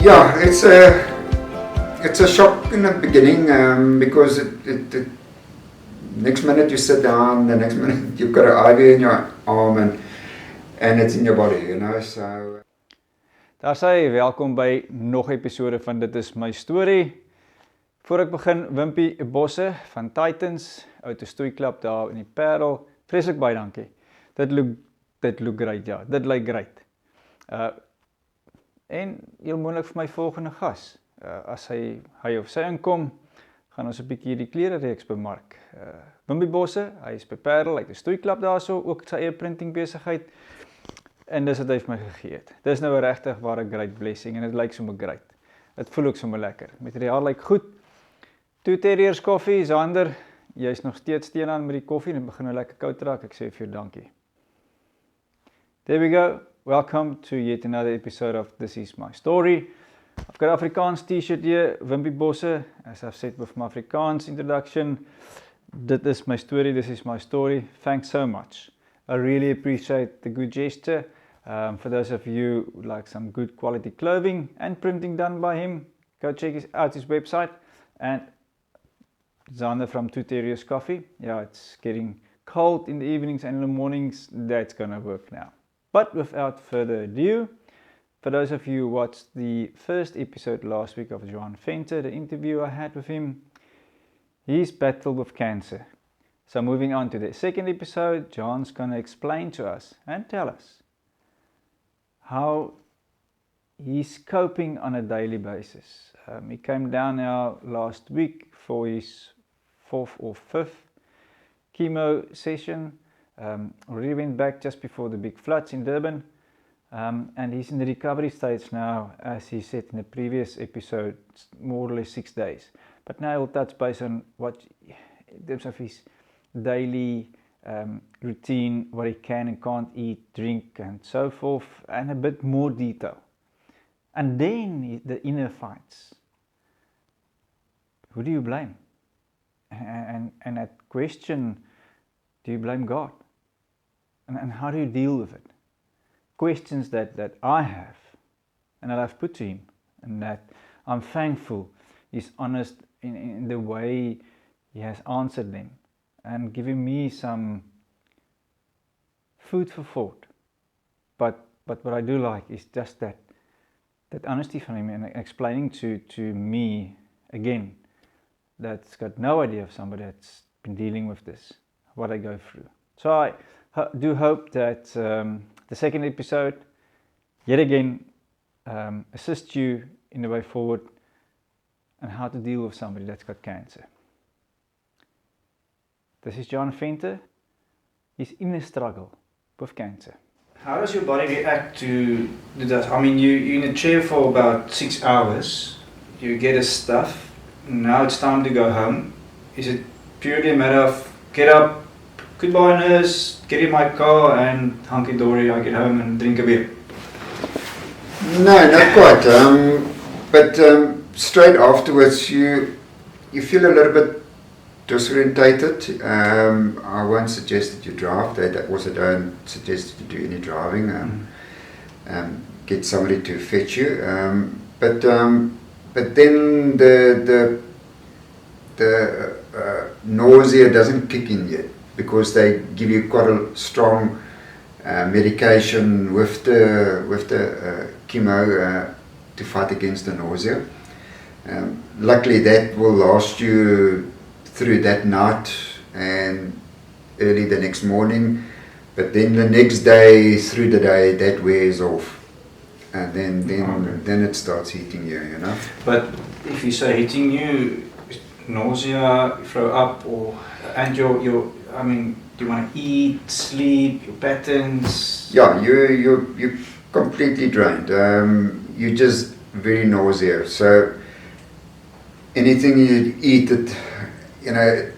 Yeah, it's a shock in the beginning because it next minute you sit down, the next minute you've got an IV in your arm and it's in your body, you know. So Daar sê welkom by nog 'n episode van Dit is my storie. Voor ek begin, Wimpie Bosse van Titans, uit 'n stoeiklub daar in die Parel. Vreeslik baie dankie. Dit look great, ja. Dit lyk great. En heel moontlik vir my volgende gas. As hy of sy inkom, gaan ons 'n bietjie die klere reeks bemark. Wimpie Bosse, hy is by Parel, hy het 'n stoeiklub daarso, ook sy eie printing besigheid. En dis wat hy vir my gegee het. Dis nou 'n regtig ware great blessing en dit lyk sommer great. Dit voel ook sommer lekker. Materiaal lyk goed. 2 Terriers koffie, Zander, jy's nog steeds steen aan met die koffie en begin nou lekker koud raak. Ek sê vir jou dankie. There we go. Welcome to yet another episode of This is my story. I've got an Afrikaans t-shirt here, Wimpie Bosse, as I've said with my Afrikaans introduction. Dit is my story, this is my story. Thanks so much. I really appreciate the good gesture. For those of you who like some good quality clothing and printing done by him, go check out his website. And Zander from 2 Terriers Coffee. Yeah, it's getting cold in the evenings and in the mornings. That's gonna work now. But without further ado, for those of you who watched the first episode last week of Juan Venter, the interview I had with him, he's battled with cancer. So moving on to the second episode, John's going to explain to us and tell us how he's coping on a daily basis. He came down now last week for his 4th or 5th chemo session. Already went back just before the big floods in Durban. And he's in the recovery stage now, as he said in the previous episode, more or less 6 days. But now he'll touch base on what, in terms of his daily routine, what he can and can't eat, drink and so forth, and a bit more detail. And then the inner fights. Who do you blame? And that question, do you blame God? And how do you deal with it? Questions that I have and that I've put to him, and that I'm thankful he's honest in the way he has answered them, and giving me some food for thought. But what I do like is just that honesty from him, and explaining to me again that's got no idea of somebody that's been dealing with this, what I go through. So I do hope that the second episode yet again assists you in the way forward and how to deal with somebody that's got cancer. This is Juan Venter. He's in a struggle with cancer. How does your body react to that? I mean, you're in a chair for about 6 hours. You get a stuff. Now it's time to go home. Is it purely a matter of get up, goodbye nurse, get in my car and hunky-dory, I get home and drink a beer? no, not quite. But straight afterwards you feel a little bit disorientated. I won't suggest that you drive. They also don't suggest that you do any driving. Get somebody to fetch you. But then the nausea doesn't kick in yet, because they give you quite a strong medication with the chemo to fight against the nausea. Luckily that will last you through that night and early the next morning, but then the next day through the day that wears off, and then it starts hitting you, you know. But if you say hitting you, nausea, throw up, and your I mean, do you want to eat, sleep, your patterns? Yeah, you're completely drained. You're just very nauseous. So anything you eat, it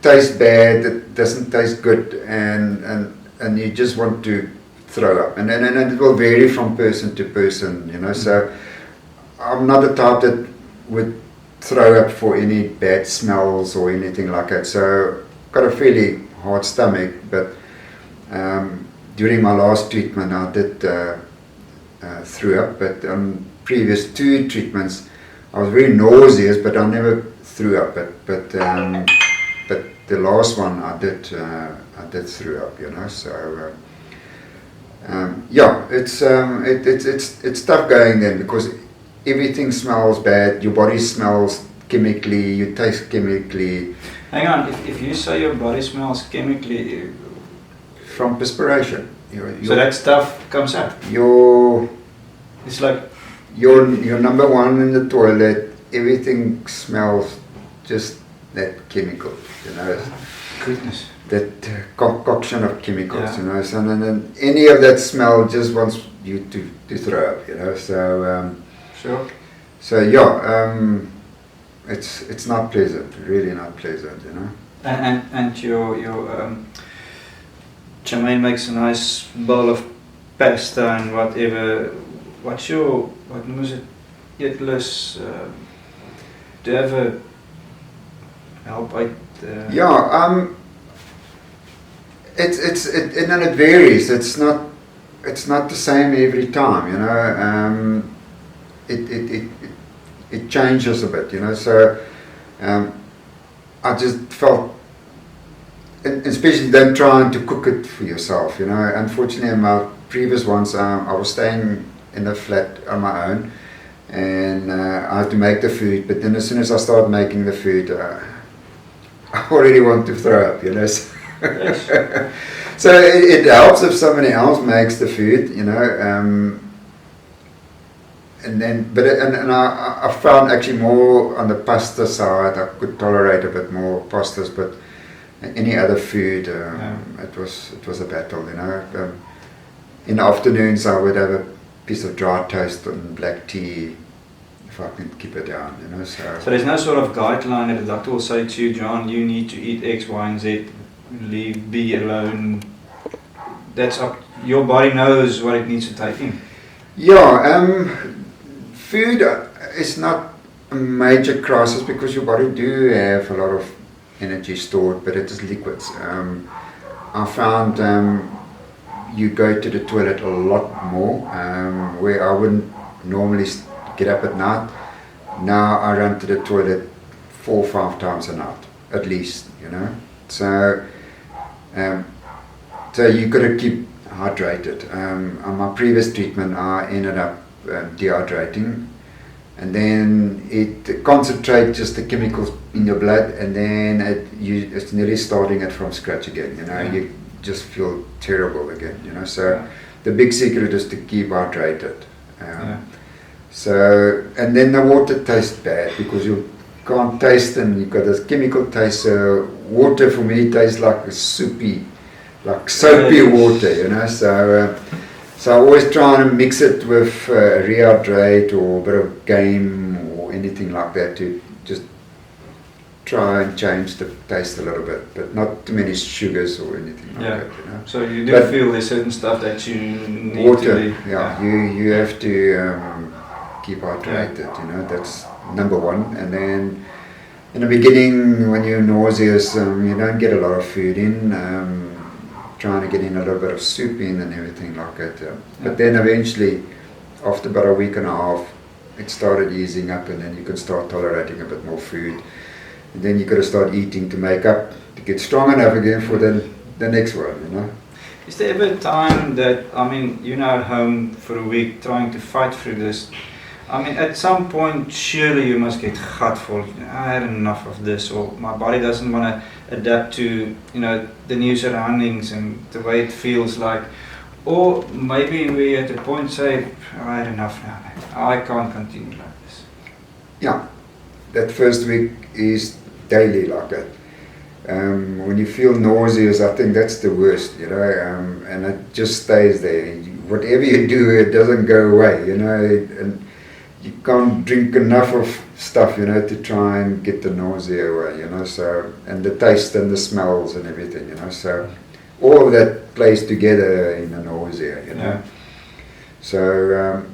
tastes bad, it doesn't taste good, and you just want to throw up. And it will vary from person to person, you know. So I'm not the type that would throw up for any bad smells or anything like that. So got a fairly hard stomach, but during my last treatment I did threw up, but previous 2 treatments, I was very nauseous, but I never threw up. But the last one I did throw up, you know. So yeah, it's tough going then, because everything smells bad. Your body smells chemically, you taste chemically. Hang on, if you say your body smells chemically, From perspiration. so that stuff comes out. It's like You're number one in the toilet, everything smells just that chemical, you know. goodness. That concoction of chemicals, Yeah. you know. So then any of that smell just wants you to throw up, you know. So Sure. so yeah, it's not pleasant, really not pleasant, you know. And your Jermaine makes a nice bowl of pasta and whatever. What's your, what was it, eetlus, do you ever help out? Yeah, and it varies. It's not the same every time, you know. It changes a bit, you know. So I just felt, and especially then trying to cook it for yourself, you know. Unfortunately, in my previous ones, I was staying in a flat on my own, and I had to make the food. But then as soon as I started making the food, I already want to throw up, you know. Yes. So it helps if somebody else makes the food, you know. And then, and I found actually more on the pasta side. I could tolerate a bit more pastas, but any other food, it was a battle, you know. In the afternoons, I would have a piece of dry toast and black tea if I can keep it down, you know. So So there's no sort of guideline that the doctor will say to you, John, you need to eat X, Y, and Z, leave B alone. That's up. Your body knows what it needs to take in. yeah, food is not a major crisis because your body do have a lot of energy stored, but it is liquids. I found you go to the toilet a lot more, where I wouldn't normally get up at night. Now I run to the toilet 4 or 5 times a night, at least, you know. So you got to keep hydrated. On my previous treatment, I ended up dehydrating, and then it concentrates just the chemicals in your blood, and then it's nearly starting it from scratch again, you know. Yeah. You just feel terrible again, you know. So the big secret is to keep hydrated. So, and then the water tastes bad because you can't taste them, you've got this chemical taste. So water for me tastes like a soapy water, you know. So I always try and mix it with rehydrate or a bit of game or anything like that to just try and change the taste a little bit, but not too many sugars or anything like that, you know. So you do But feel there's certain stuff that you need water, to leave. you have to keep hydrated, you know. That's number one. And then in the beginning, when you're nauseous, you don't get a lot of food in. Trying to get in a little bit of soup in and everything like that. But then eventually, after about a week and a half, it started easing up, and then you can start tolerating a bit more food. And then you got to start eating to make up, to get strong enough again for the next one, you know. Is there ever a time that, I mean, you're now at home for a week trying to fight through this? I mean, at some point, surely you must get gutful. I had enough of this, or my body doesn't want to adapt to, you know, the new surroundings and the way it feels like. Or maybe we at a point say, I had enough now. I can't continue like this. Yeah, that first week is daily like that. When you feel nauseous, I think that's the worst, you know, and it just stays there. Whatever you do, it doesn't go away, you know, and you can't drink enough of stuff, you know, to try and get the nausea away, you know. So, and the taste and the smells and everything, you know. So all of that plays together in the nausea, you know. Yeah. So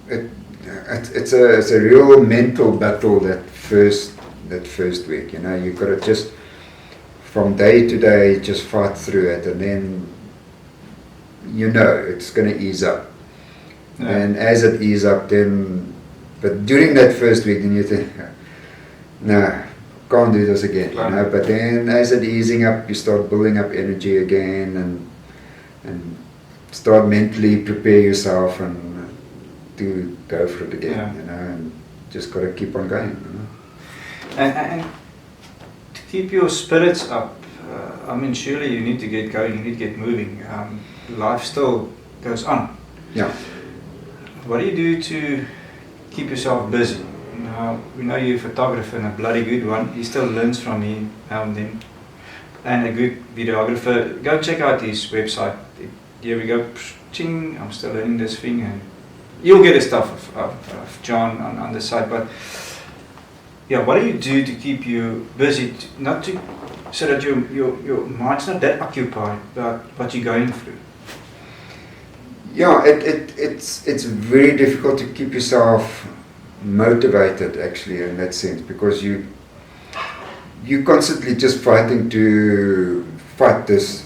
it's a real mental battle that first week, you know. You've got to just from day to day just fight through it, and then you know it's going to ease up. And as it eases up, then, but during that first week, then you think, no, can't do this again, you know. But then as it easing up, you start building up energy again, and start mentally prepare yourself and to go for it again, you know, and just got to keep on going, you know. And to keep your spirits up, I mean, surely you need to get going, you need to get moving. Life still goes on. Yeah. What do you do to keep yourself busy? Now, we know you're a photographer and a bloody good one. He still learns from me now and then. And a good videographer. Go check out his website. Here we go. Ching, I'm still learning this thing. And you'll get the stuff of John on the site. But yeah, what do you do to keep you busy? Not to, so that your mind's not that occupied about what you're going through. Yeah, it's very difficult to keep yourself motivated actually in that sense, because you're constantly just fighting to fight this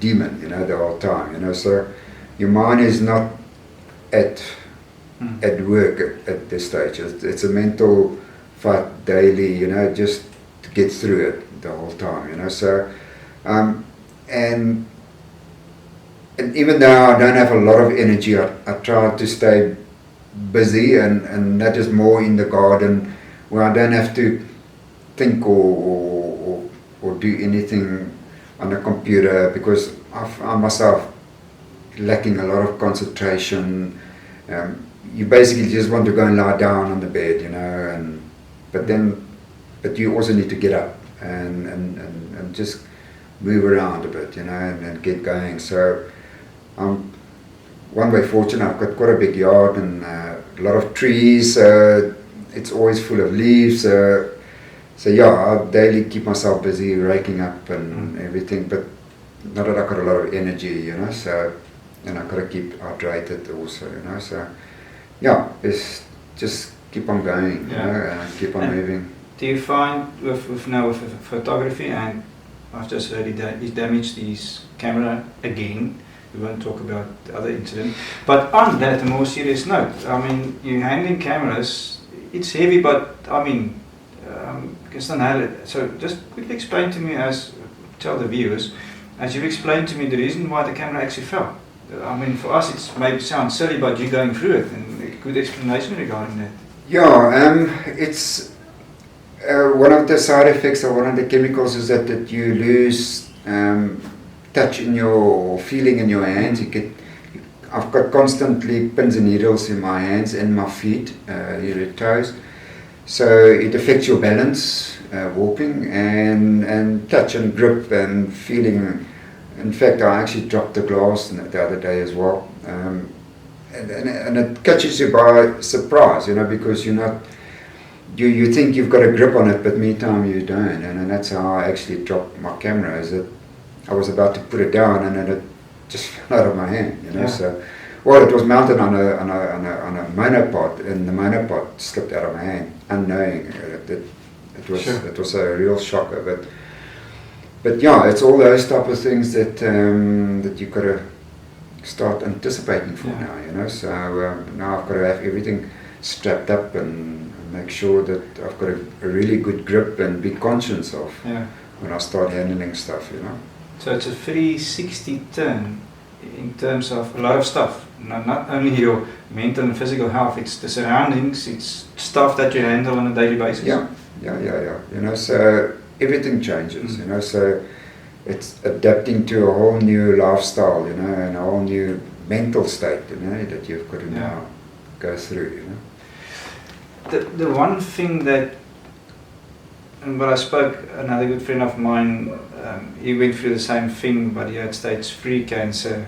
demon, you know, the whole time, you know. So your mind is not at work at this stage. It's a mental fight daily, you know, just to get through it the whole time, you know. So and even though I don't have a lot of energy, I try to stay busy, and that is more in the garden, where I don't have to think or do anything on a computer, because I find myself lacking a lot of concentration. You basically just want to go and lie down on the bed, you know, but you also need to get up and just move around a bit, you know, and get going. So I'm one way fortunate. I've got quite a big yard and a lot of trees. It's always full of leaves. So yeah, I daily keep myself busy raking up and everything. But not that I've got a lot of energy, you know. So, and I've got to keep hydrated also, you know. So yeah, it's just keep on going, you know, and keep on moving. Do you find with photography, and I've just heard he damaged his camera again. We won't talk about the other incident. But on that, a more serious note, I mean, you're handling cameras, it's heavy, but I mean, you can still handle it. So just quickly explain to me, tell the viewers, as you've explained to me the reason why the camera actually fell. I mean, for us it maybe sounds silly, but you're going through it, and a good explanation regarding that. Yeah, it's one of the side effects of one of the chemicals is that you lose touch in your feeling in your hands. I've got constantly pins and needles in my hands and my feet, your toes. So it affects your balance, walking, and touch and grip and feeling. In fact, I actually dropped the glass the other day as well. And it catches you by surprise, you know, because you're not, you think you've got a grip on it, but meantime you don't. And that's how I actually dropped my camera, is that I was about to put it down and then it just fell out of my hand, you know. So, well, it was mounted on a monopod, and the monopod slipped out of my hand, unknowing. It was a real shocker, but yeah, it's all those type of things that that you've got to start anticipating for now, you know. So now I've got to have everything strapped up and make sure that I've got a really good grip and be conscious of when I start handling stuff, you know. So it's a 360 turn in terms of a lot of stuff. Not only your mental and physical health, it's the surroundings, it's stuff that you handle on a daily basis. Yeah. You know, so everything changes, you know, so it's adapting to a whole new lifestyle, you know, and a whole new mental state, you know, that you've got to now go through, you know. The one thing that, and when I spoke, another good friend of mine, he went through the same thing, but he had stage 3 cancer,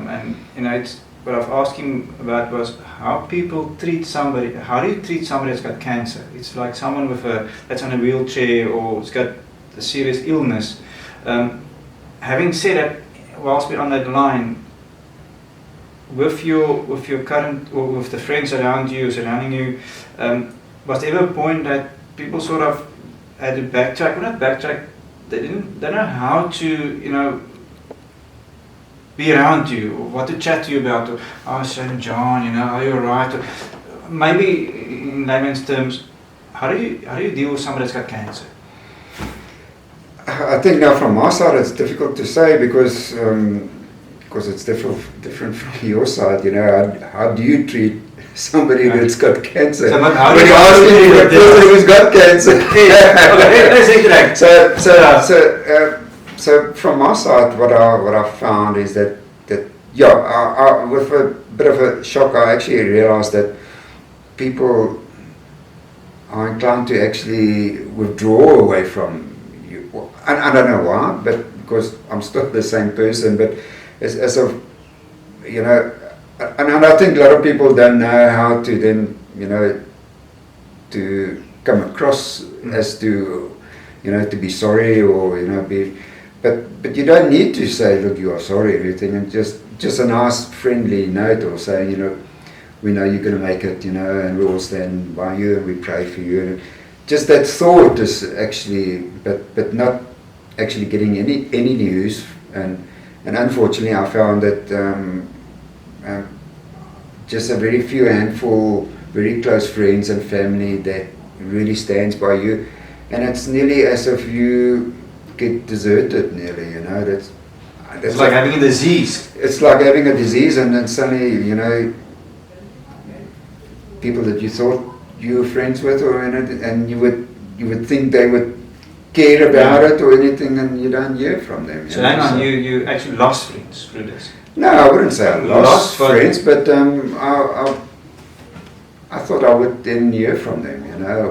and you know, what I've asked him about was how people treat somebody. How do you treat somebody that's got cancer? It's like someone that's on a wheelchair or has got a serious illness. Having said that, whilst we're on that line, with your current, or with the friends around you, surrounding you, was there ever a point that people sort of had to backtrack? Well, not backtrack. They don't know how to, you know, be around you, or what to chat to you about, or, oh, St. John, are you alright? Maybe in layman's terms, how do you deal with somebody that's got cancer? I think now from my side it's difficult to say because it's different from your side. How do you treat somebody that's got cancer? So, when you ask me the person who's got cancer. So from my side, what I found is that I, with a bit of a shock, I actually realized that people are inclined to actually withdraw away from you. I don't know why, but because I'm still the same person, but as of, and I think a lot of people don't know how to then, to come across as to, to be sorry or, but you don't need to say, look, you are sorry, everything, and just a nice friendly note or saying, we know you're going to make it, and we all stand by you and we pray for you. And just that thought is actually, but not actually getting any news. And unfortunately, I found that just a very few handful, very close friends and family that really stands by you, and it's nearly as if you get deserted. Nearly, that's it's like having a disease. It's like having a disease, and then suddenly, people that you thought you were friends with, and you would think they would care about it or anything, and you don't hear from them. So hang on, you actually lost friends through this? No, I wouldn't say I lost friends, but I thought I would then hear from them,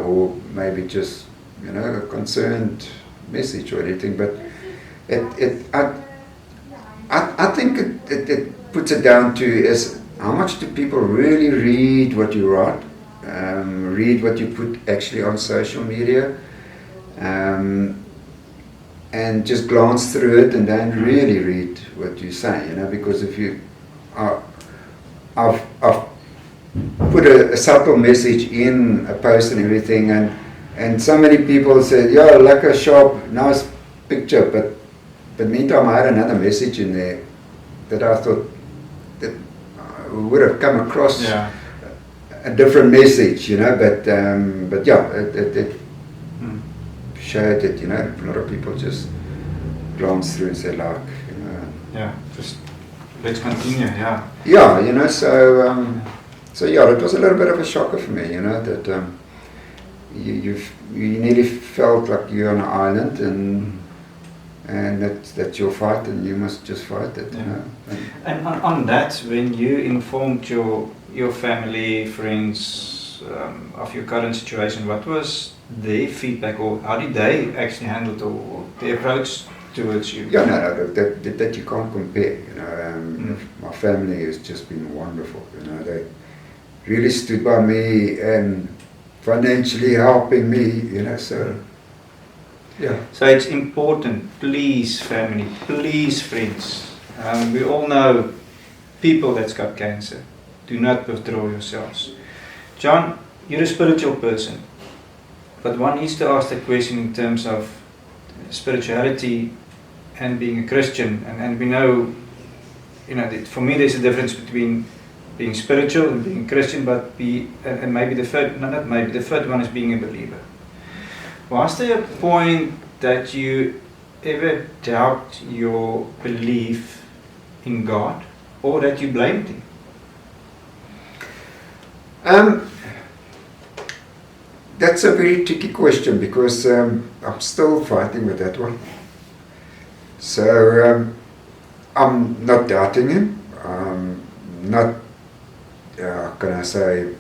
or maybe just, a concerned message or anything. But I think it puts it down to is how much do people really read what you write, read what you put actually on social media, and just glance through it and don't really read what you say, because if you, I've put a subtle message in a post and everything, and so many people said, yeah, like a sharp, nice picture, but meantime I had another message in there that I thought that would have come across a different message, but yeah, it showed that, a lot of people just glance through and say, like, just let's continue, Yeah, so yeah, it was a little bit of a shocker for me, that you nearly felt like you're on an island, and that's your fight, and you must just fight it, And on that, when you informed your family, friends of your current situation, what was their feedback, or how did they actually handle it, or their approach towards you? Yeah, no, that you can't compare. My family has just been wonderful. They really stood by me and financially helping me. So yeah. So it's important, please, family, please, friends. We all know people that's got cancer. Do not withdraw yourselves. John, you're a spiritual person, but one needs to ask the question in terms of spirituality and being a Christian, and we know, for me there's a difference between being spiritual and being Christian, but and maybe the third one is being a believer. Was there a point that you ever doubt your belief in God, or that you blamed Him? That's a very tricky question, because I'm still fighting with that one. So I'm not doubting Him. Not, can I say,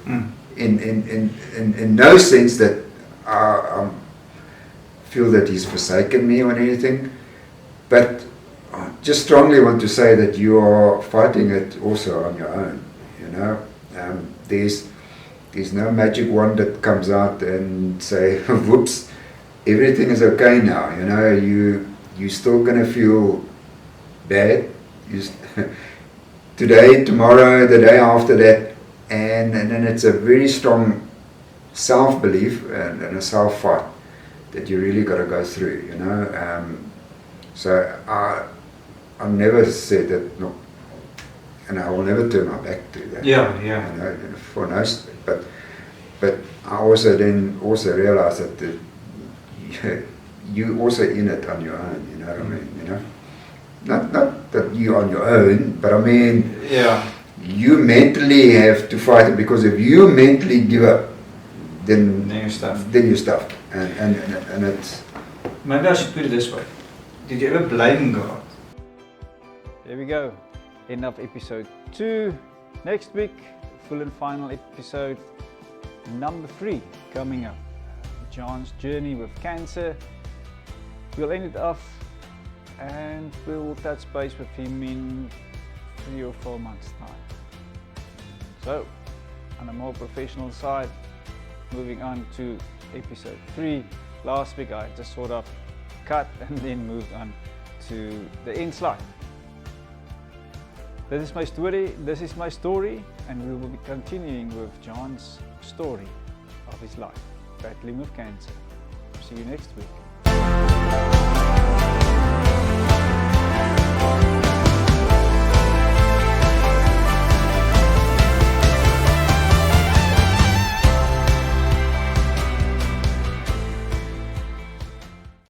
in no sense that I feel that He's forsaken me or anything, but I just strongly want to say that you are fighting it also on your own. There's no magic wand that comes out and say, whoops, everything is okay now. You're still gonna feel bad. Today, tomorrow, the day after that, and then it's a very strong self-belief and a self-fight that you really got to go through. So I never said that, no, and I will never turn my back to that. Yeah. You know, for most, but I also then realized that you also in it on your own. You know what I mean? You know, not that you on your own, but I mean, you mentally have to fight it, because if you mentally give up, then you're stuffed. Then you're stuffed, and it's. Maybe I should put it this way: did you ever blame God? There we go. End of episode 2. Next week, full and final episode number 3 coming up. John's journey with cancer. We'll end it off and we'll touch base with him in 3 or 4 months' time. So, on a more professional side, moving on to episode 3. Last week I just sort of cut and then moved on to the end slide. This is my story, and we will be continuing with John's story of his life, battling with cancer. See you next week.